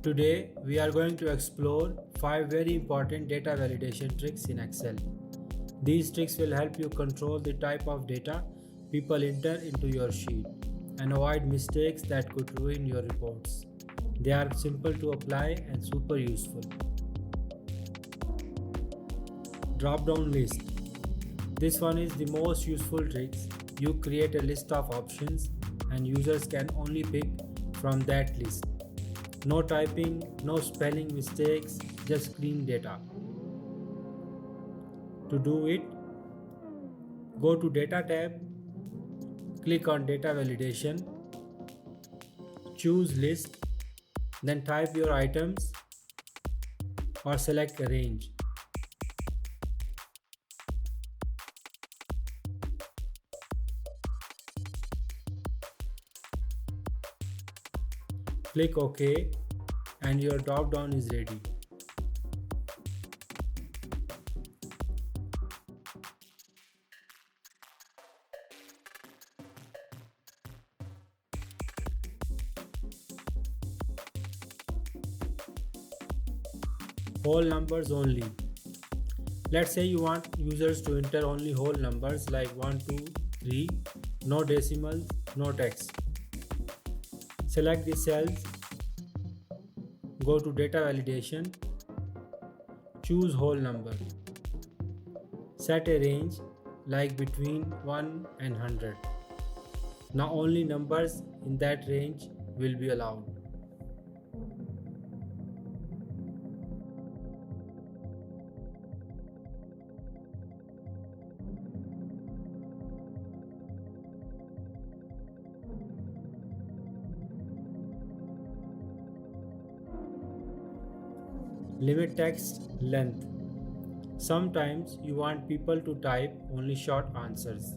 Today, we are going to explore 5 very important data validation tricks in Excel. These tricks will help you control the type of data people enter into your sheet and avoid mistakes that could ruin your reports. They are simple to apply and super useful. Drop down list. This one is the most useful tricks. You create a list of options and users can only pick from that list. No typing, no spelling mistakes, just clean data. To do it, go to Data tab, click on Data Validation, choose List, then type your items or select a range. Click OK and your drop down is ready. Whole numbers only. Let's say you want users to enter only whole numbers like 1, 2, 3, no decimals, no text. Select the cells, go to Data Validation, choose whole number. Set a range like between 1 and 100. Now only numbers in that range will be allowed. Limit text length. Sometimes you want people to type only short answers,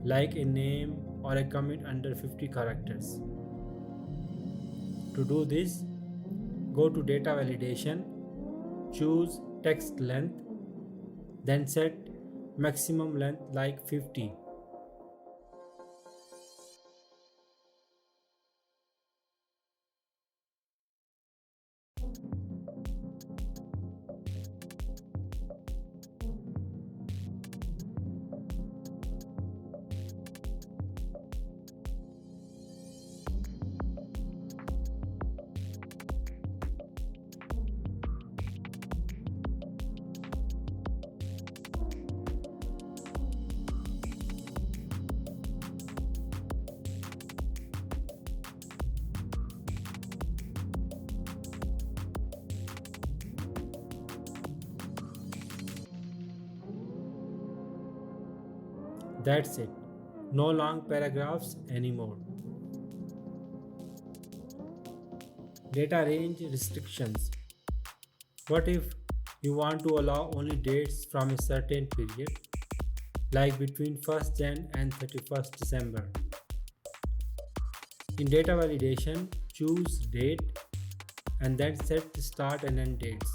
like a name or a comment under 50 characters. To do this, go to Data Validation, choose text length, then set maximum length like 50. That's it. No long paragraphs anymore. Data range restrictions. What if you want to allow only dates from a certain period, like between 1st Jan and 31st December? In Data Validation, choose Date and then set the start and end dates.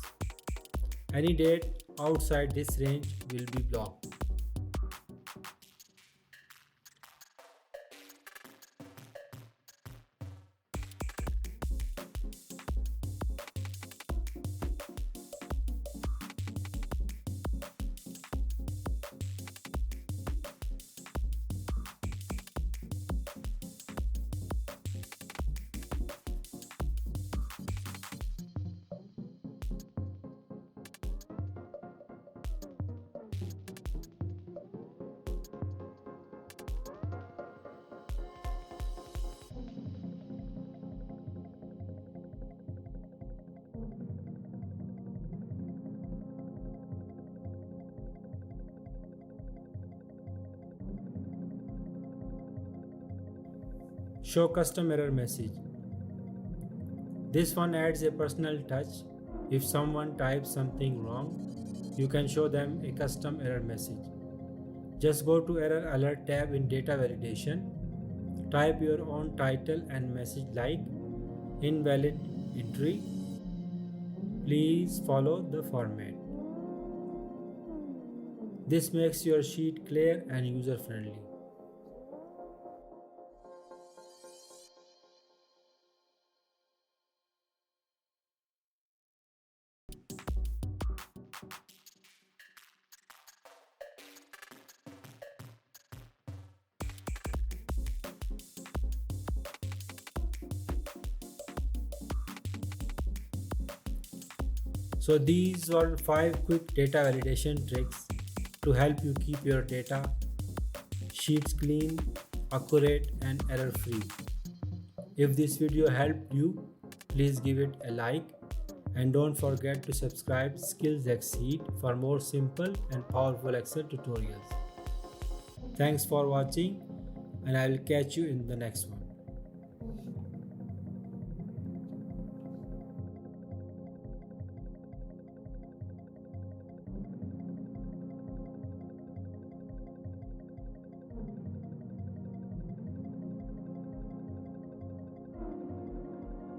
Any date outside this range will be blocked. Show custom error message. This one adds a personal touch. If someone types something wrong, you can show them a custom error message. Just go to Error Alert tab in Data Validation. Type your own title and message like invalid entry. Please follow the format. This makes your sheet clear and user friendly. So these were 5 quick data validation tricks to help you keep your data sheets clean, accurate and error free. If this video helped you, please give it a like and don't forget to subscribe Skills Exceed for more simple and powerful Excel tutorials. Thanks for watching and I will catch you in the next one.